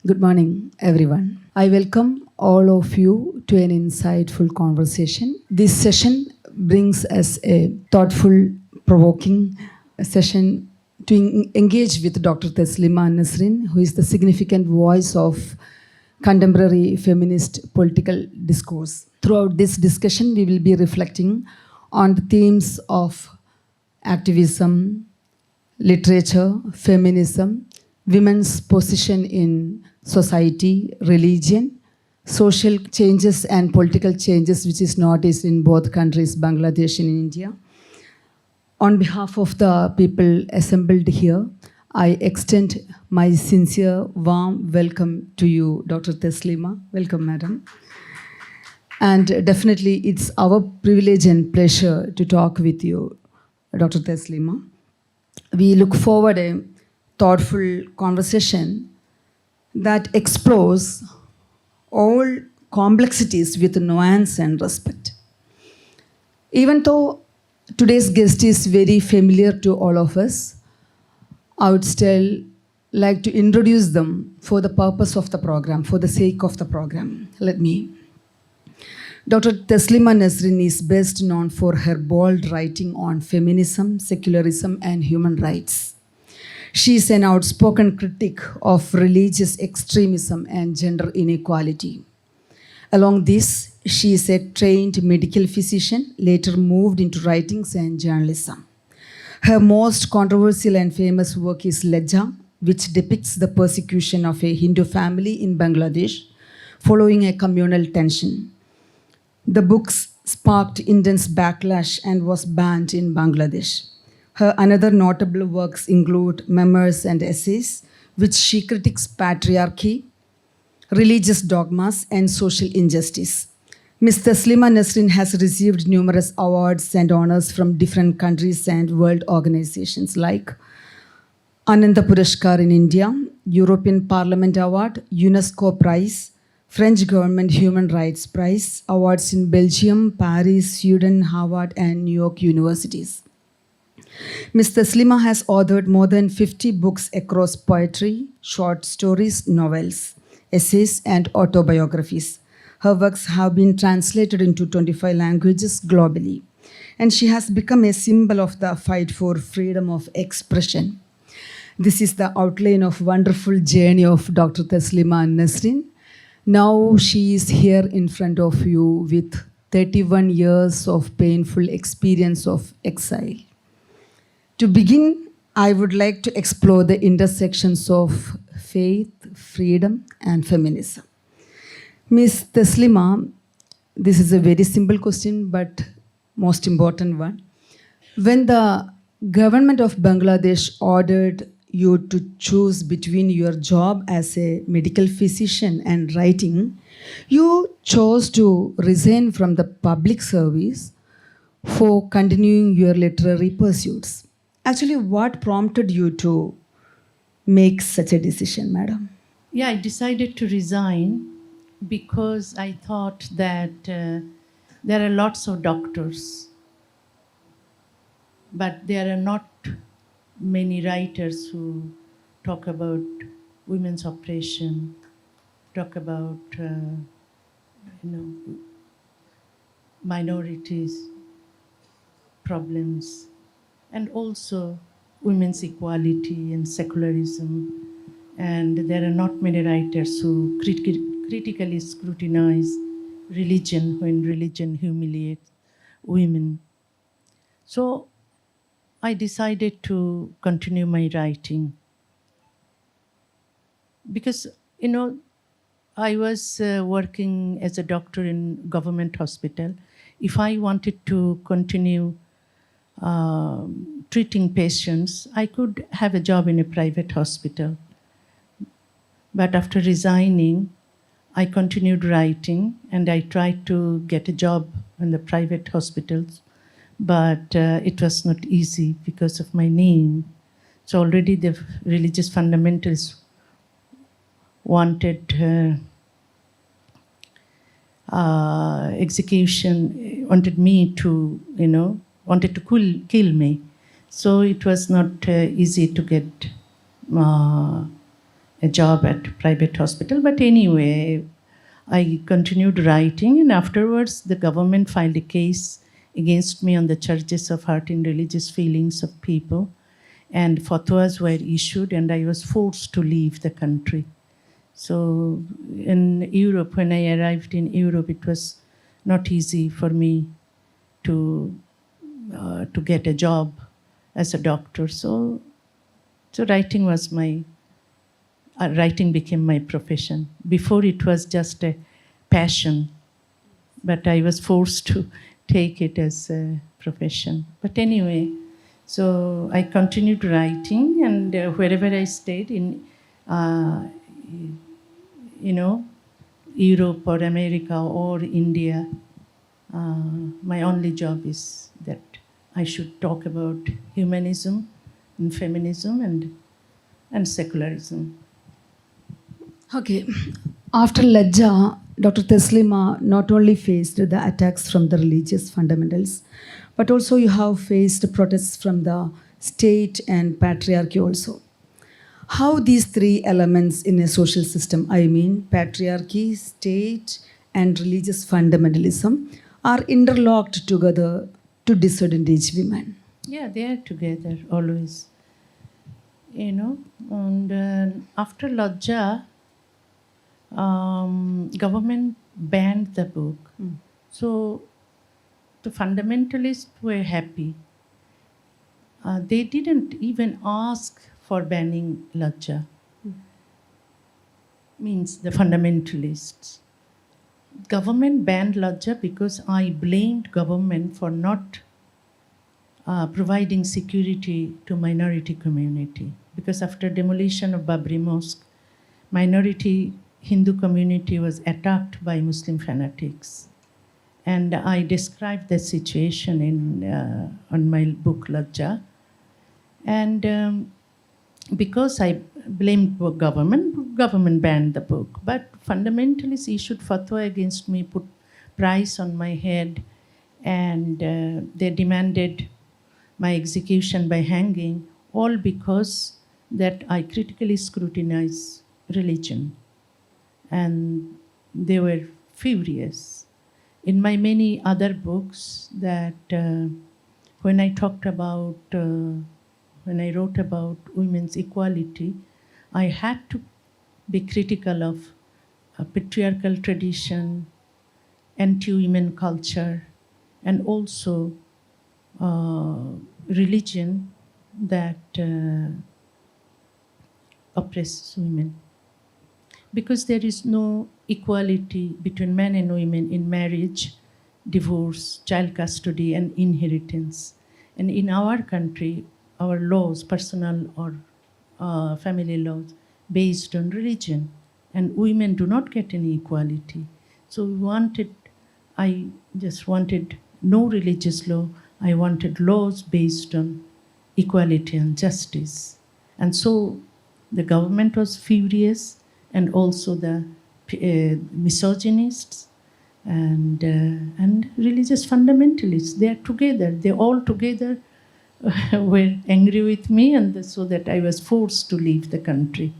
Good morning, everyone. I welcome all of you to an insightful conversation. This session brings us a thoughtful, provoking session to engage with Dr. Taslima Nasrin, who is the significant voice of contemporary feminist political discourse. Throughout this discussion, we will be reflecting on the themes of activism, literature, feminism, women's position in society, religion, social changes and political changes which is noticed in both countries, Bangladesh and India. On behalf of the people assembled here, I extend my sincere, warm welcome to you, Dr. Taslima. Welcome, madam. And definitely it's our privilege and pleasure to talk with you, Dr. Taslima. We look forward to a thoughtful conversation that explores all complexities with nuance and respect. Even though today's guest is very familiar to all of us, I would still like to introduce them for the purpose of the program, for the sake of the program. Let me. Dr. Taslima Nasrin is best known for her bold writing on feminism, secularism, and human rights. She is an outspoken critic of religious extremism and gender inequality. Along this, she is a trained medical physician, later moved into writings and journalism. Her most controversial and famous work is Lajja, which depicts the persecution of a Hindu family in Bangladesh following a communal tension. The book sparked intense backlash and was banned in Bangladesh. Her another notable works include memoirs and essays, which she critiques patriarchy, religious dogmas, and social injustice. Ms. Taslima Nasrin has received numerous awards and honors from different countries and world organizations like Ananda Purashkar in India, European Parliament Award, UNESCO Prize, French Government Human Rights Prize, awards in Belgium, Paris, Sweden, Harvard, and New York universities. Ms. Taslima has authored more than 50 books across poetry, short stories, novels, essays, and autobiographies. Her works have been translated into 25 languages globally, and she has become a symbol of the fight for freedom of expression. This is the outline of wonderful journey of Dr. Taslima Nasrin. Now she is here in front of you with 31 years of painful experience of exile. To begin, I would like to explore the intersections of faith, freedom, and feminism. Ms. Taslima, this is a very simple question, but most important one. When the government of Bangladesh ordered you to choose between your job as a medical physician and writing, you chose to resign from the public service for continuing your literary pursuits. Actually, what prompted you to make such a decision, madam? Yeah, I decided to resign because I thought that there are lots of doctors, but there are not many writers who talk about women's oppression, talk about minorities, problems, and also women's equality and secularism. And there are not many writers who critically scrutinize religion when religion humiliates women. So I decided to continue my writing because, I was working as a doctor in government hospital. If I wanted to continue treating patients, I could have a job in a private hospital. But after resigning, I continued writing and I tried to get a job in the private hospitals, but it was not easy because of my name. So already the religious fundamentalists wanted execution, wanted me to, wanted to kill me. So it was not easy to get a job at private hospital. But anyway, I continued writing, and afterwards the government filed a case against me on the charges of hurting religious feelings of people, and fatwas were issued, and I was forced to leave the country. So in Europe, when I arrived in Europe, it was not easy for me to get a job as a doctor. So writing was my writing became my profession. Before it was just a passion, but I was forced to take it as a profession. But anyway, so I continued writing, and wherever I stayed in, Europe or America or India, my only job is that I should talk about humanism and feminism and secularism. Okay. After Lajja, Dr. Teslima not only faced the attacks from the religious fundamentals, but also you have faced protests from the state and patriarchy also. How these three elements in a social system, I mean patriarchy, state, and religious fundamentalism, are interlocked together to disadvantage women? Yeah, they are together always. And after Lajja, government banned the book. So the fundamentalists were happy. They didn't even ask for banning Lajja. Means the fundamentalists. Government banned Lajja because I blamed government for not providing security to minority community. Because after demolition of Babri Mosque, minority Hindu community was attacked by Muslim fanatics. And I described the situation on my book Lajja. And because I blamed government banned the book. But fundamentalists issued fatwa against me, put price on my head, and they demanded my execution by hanging, all because that I critically scrutinize religion. And they were furious. In my many other books, that when I wrote about women's equality, I had to be critical of patriarchal tradition, anti-women culture, and also religion that oppresses women. Because there is no equality between men and women in marriage, divorce, child custody, and inheritance. And in our country, our laws, personal or family laws, based on religion, and women do not get any equality. So I just wanted no religious law. I wanted laws based on equality and justice. And so the government was furious, and also the misogynists and religious fundamentalists. They are together. They all together were angry with me, and so that I was forced to leave the country.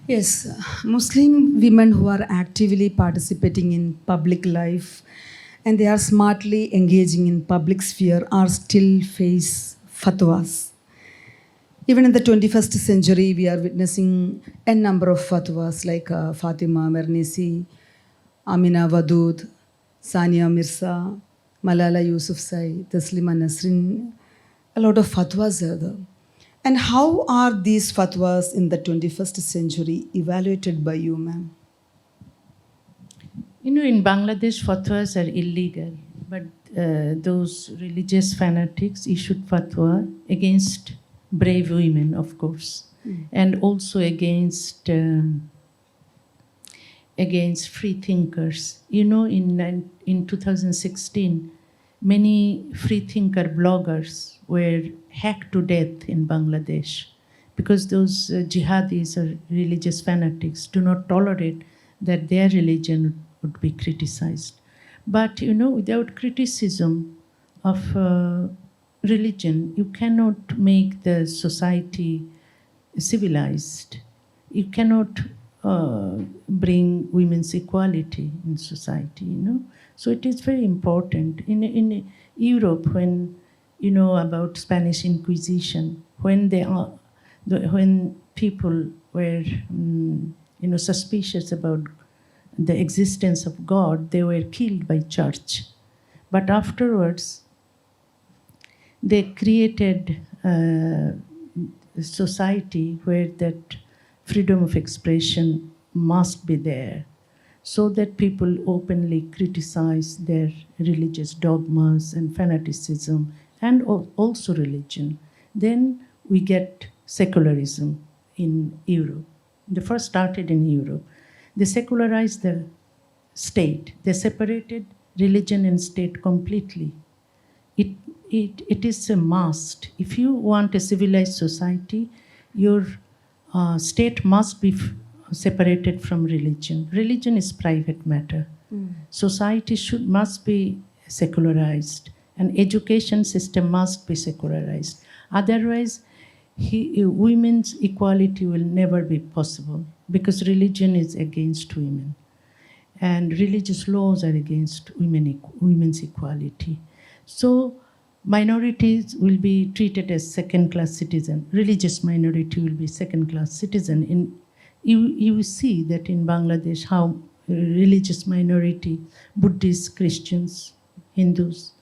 Yes, Muslim women who are actively participating in public life and they are smartly engaging in public sphere are still face fatwas. Even in the 21st century, we are witnessing a number of fatwas like Fatima Mernisi, Amina Wadud, Sania Mirza, Malala Yousafzai, Taslima Nasrin. A lot of fatwas are there. And how are these fatwas in the 21st century evaluated by you, ma'am? In Bangladesh, fatwas are illegal, but those religious fanatics issued fatwa against brave women, of course, and also against free thinkers. In 2016, many free thinker bloggers were hacked to death in Bangladesh because those jihadis or religious fanatics do not tolerate that their religion would be criticized. But without criticism of religion, you cannot make the society civilized, you cannot bring women's equality in society, you know. So it is very important. In Europe, when you know about Spanish Inquisition, when when people were suspicious about the existence of God, they were killed by church. But afterwards, they created a society where that freedom of expression must be there, so that people openly criticize their religious dogmas and fanaticism and also religion. Then we get secularism in Europe. They first started in Europe. They secularized the state. They separated religion and state completely. It is a must. If you want a civilized society, your state must be separated from religion. Religion is private matter. Society must be secularized, and education system must be secularized. Otherwise, women's equality will never be possible, because religion is against women, and religious laws are against women's equality. So minorities will be treated as second-class citizen. Religious minority will be second-class citizen. You see that in Bangladesh how religious minority, Buddhists, Christians, Hindus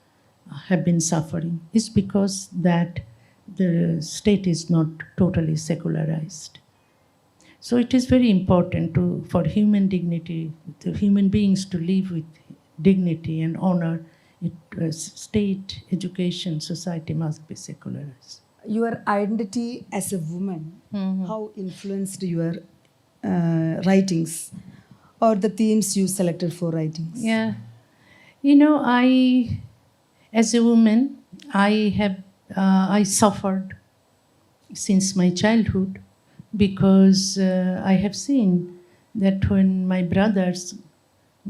have been suffering. It's because that the state is not totally secularized. So it is very important for human dignity, the human beings to live with dignity and honor. State, education, society must be secularized. Your identity as a woman, how influenced your writings or the themes you selected for writings? Yeah. You know, as a woman, I suffered since my childhood, because I have seen that when my brothers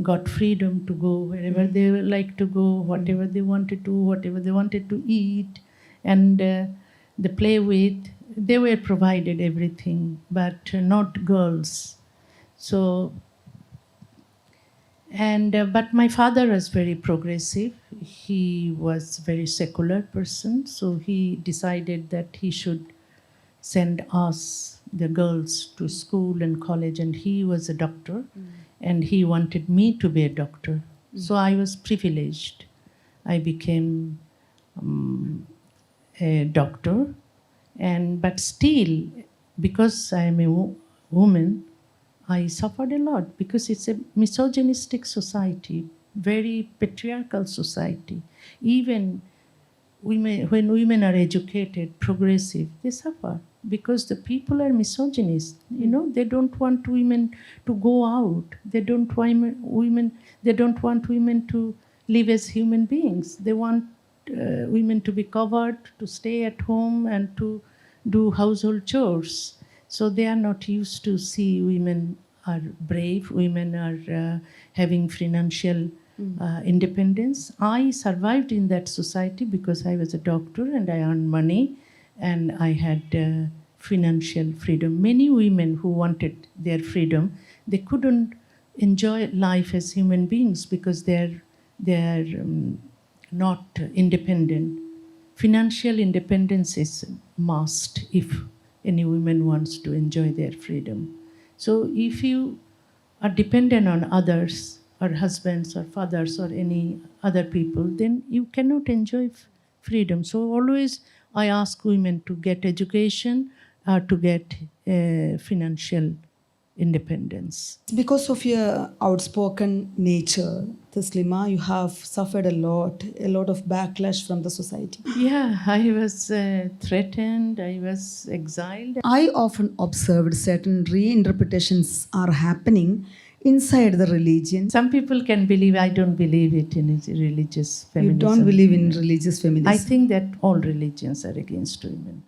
got freedom to go wherever they like to go, whatever they wanted to, whatever they wanted to eat, and they play with, they were provided everything, but not girls. So, but my father was very progressive. He was very secular person, so he decided that he should send us, the girls, to school and college, and he was a doctor. And he wanted me to be a doctor. So I was privileged. I became a doctor, but still, because I am a woman, I suffered a lot, because it's a misogynistic society, very patriarchal society. Even when women are educated, progressive, they suffer, because the people are misogynist. You know, they don't want women to go out. They don't want women to live as human beings. They want women to be covered, to stay at home and to do household chores. So they are not used to see women are brave, women are having financial independence. I survived in that society because I was a doctor and I earned money and I had financial freedom. Many women who wanted their freedom, they couldn't enjoy life as human beings because they're not independent. Financial independence is must if any woman wants to enjoy their freedom. So if you are dependent on others, or husbands or fathers or any other people, then you cannot enjoy freedom. So always I ask women to get education, to get financial independence. Because of your outspoken nature, Taslima, you have suffered a lot of backlash from the society. Yeah, I was threatened, I was exiled. I often observed certain reinterpretations are happening inside the religion. Some people can believe, I don't believe it in religious feminism. You don't believe in religious feminism? I think that all religions are against women.